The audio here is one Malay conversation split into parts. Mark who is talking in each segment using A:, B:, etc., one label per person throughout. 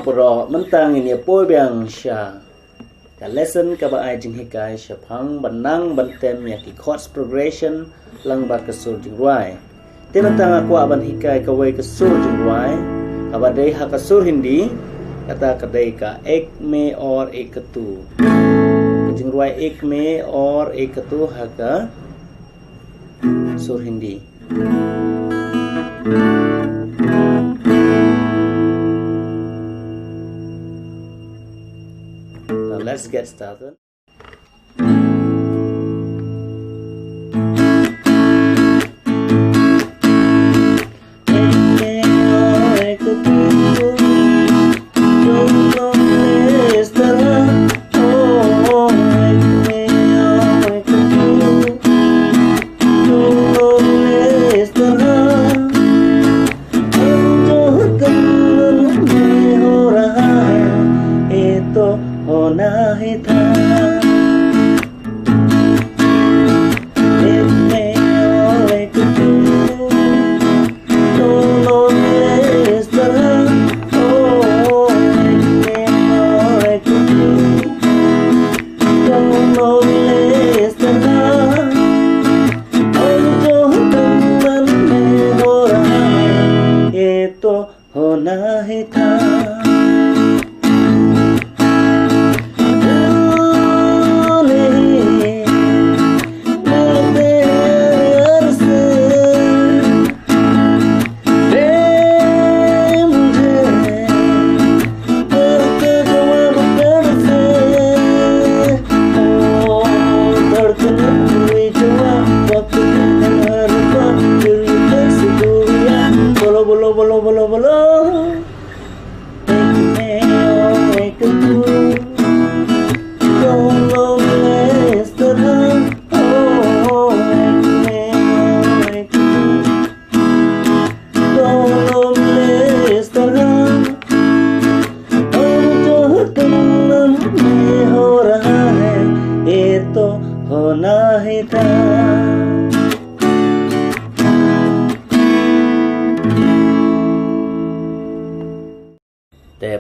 A: pura mentang ini poi biang sha. Ka lesson ka ba ai jing hikai shapang banang bantem ya ki chords progression lang ba ka sur jing ruai. Te mentang aku aban hikai ka wei ka sur jing ruai. Ka ba dei ha ka sur hindi kata ka dei ka ek me or ek tu. Jing ruai ek me or ek tu ha ka sur hindi. Now let's get started.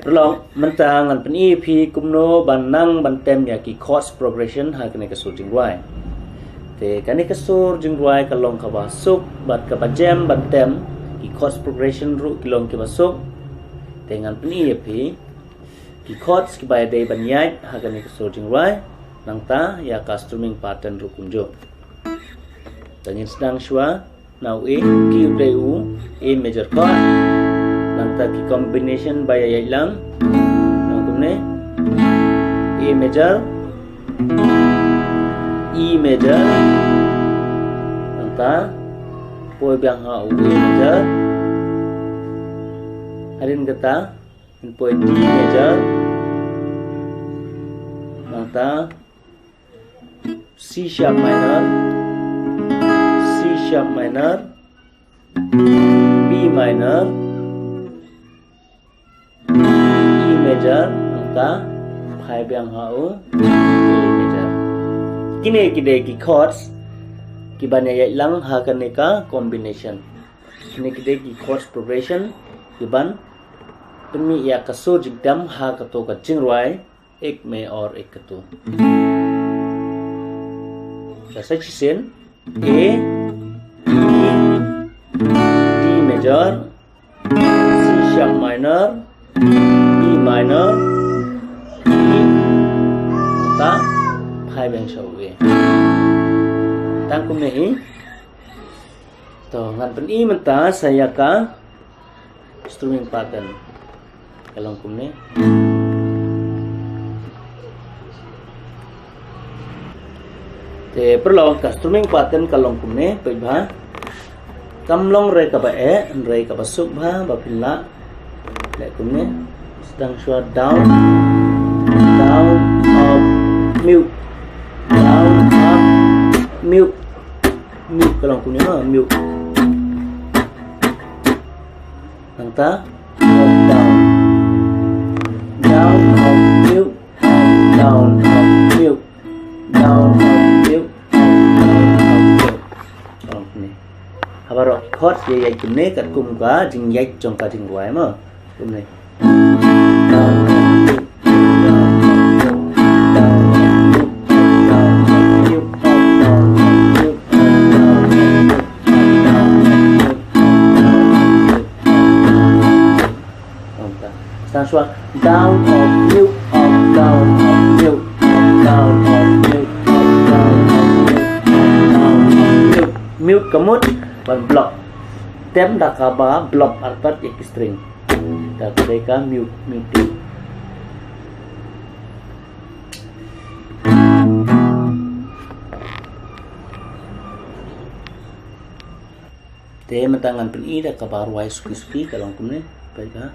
A: Perlong mentang an pen EP kumno banang bantem ya ki chords progression ha kene kasur jingwai. Te kane kasur jingwai kalong ka basuk bat ka jam bantem ki chords progression ru kilong ki basuk. Te ngan pen EP ki chords ki bai dei banyai ha kene kasur jingwai nang ta ya ka strumming pattern ru kumjo. Tangin sedang shwa now A Q D U A major chord. Nanta ki combination by ayat lang nangkumne A major E major nanta poi biang ha U A major harin kata poi D major nanta C sharp minor B minor major angka phai biang hau A major kine kide ki chords ki bane yai lang ha kane ka combination kine kide ki chords progression ki ban tumi ya ka so jigdam ha ka to ka jingrai ek me or ek tu jasa chisen A D major C sharp minor E minor E ta phai bang sâu về tang kum nei to ngan pen E menta saya ka strumming pattern kalong kum ne te perlo ka strumming pattern kalong kum ne pe bha kamlong re ka ba e re ka ba suk bha ba phila le kum ne sedang shua down up mute down up mute kalong kum ne ha mute nang ta up down up mute down up mute down up mute kalong kum ne habaro chord ye kum ne kat kum ka jing yai chong ka jing wai ma kum ne Sang suara down of mute of down of mute down of mute of down of mute mute kemut ban block tem dah kaba block arpat ek string dah mereka mute mute te matangan pen i dah kabar wai suki kalau kumne baik ha.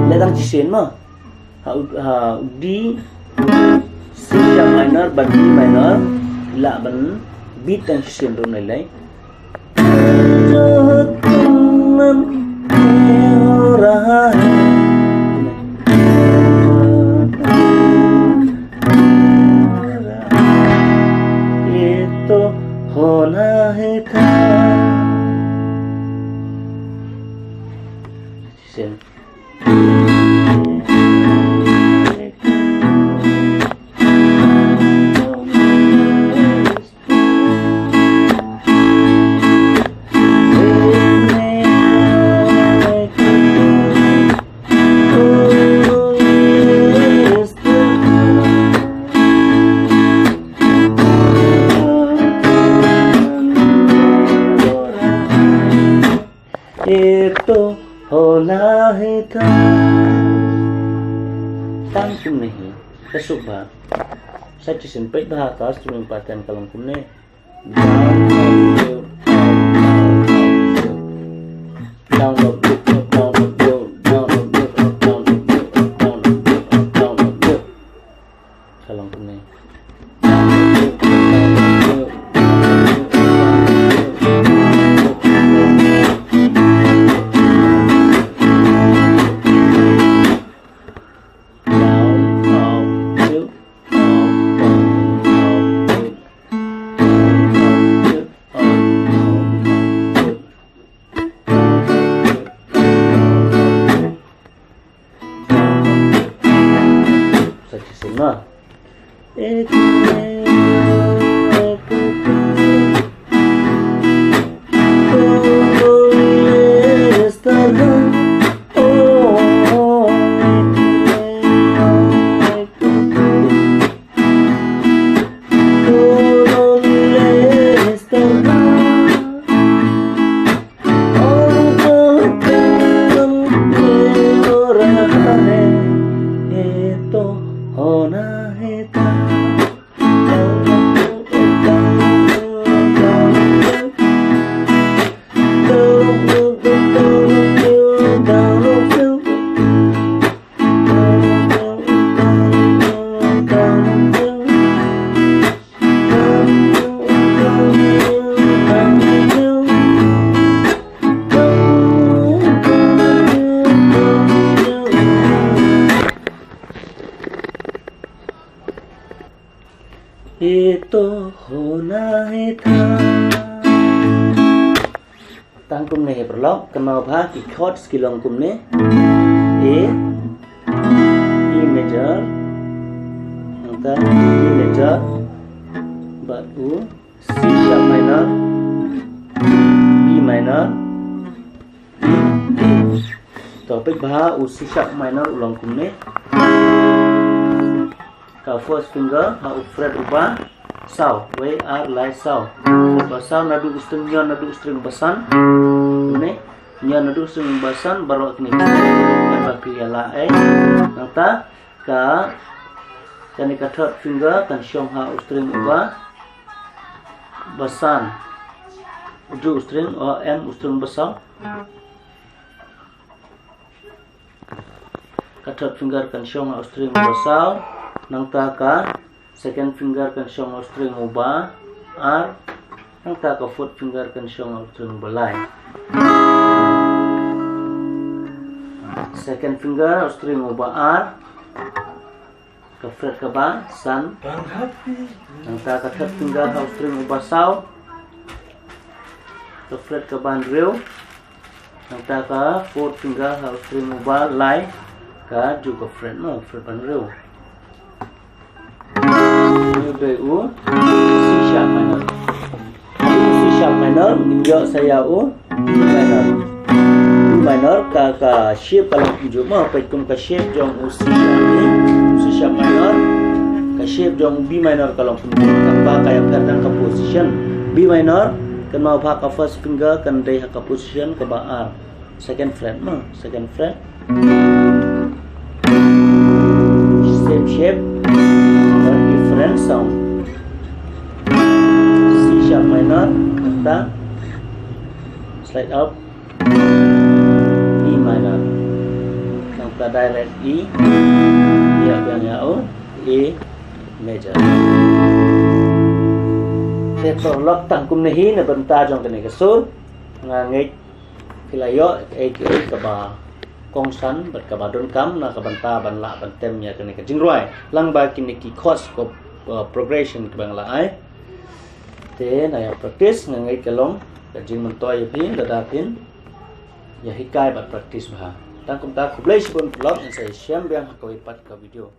A: Letang cisen mah di C sharp minor ban B minor la ban beat tang cisen rom nai lai itu hona heta cisen itu hola heta tan kum nahi kasuk ba sachi sin pe bha ka string pattern kalong kum ne down up kalong kum ne Nah, itu hona heta tang kum ne berlok kenal bha ki chords ki long kum ne E major nanta E major baru C sharp minor B minor topik bha u C sharp minor ulang kum ne ka first finger ha fret upa saw we are like saw saw nadu string nyon nadu string basan ne nyon nadu string basan baru ni ba kriya la nata ka kani ka third finger kan shong ha string upa basan udu string o m string basan ka third finger kan shong ha string basan nang ta ka second finger kan syong au string uba R nang ta ka fourth finger kan syong au string belai second finger au string uba R ka fret ka ba san nang ta ka third finger au string uba sao ka fret ka ban rew nang ta ka fourth finger au string uba lai ka ju ka fret no fret ban rew U C sharp minor C sharp minor minyo saya U minor U minor ka shape kalau tunjuk mah paitum ka shape jong U C sharp ni C sharp minor ka shape jong B minor kalau tunjuk tanpa kaya kadang ka position B minor kan mau pa ka first finger kan dai ka position ka ba R second fret mah second fret same shape different sound C sharp minor kita slide up E minor kita direct E ya yang O A major tetor lok tang kum nahi na banta jong kene kasur ngangit filayo ka ba kong san bat ka ba don kam na ka banta ban la ban tem ya kene ka jingroi lang ba kini ki chords ko progression ke bang la ai te na ya practice ngai ka long ka jing man toy pin da da pin ya hikai bat practice ba tang kum ta khublai sibon vlog and say sham biang ka wi pat ka video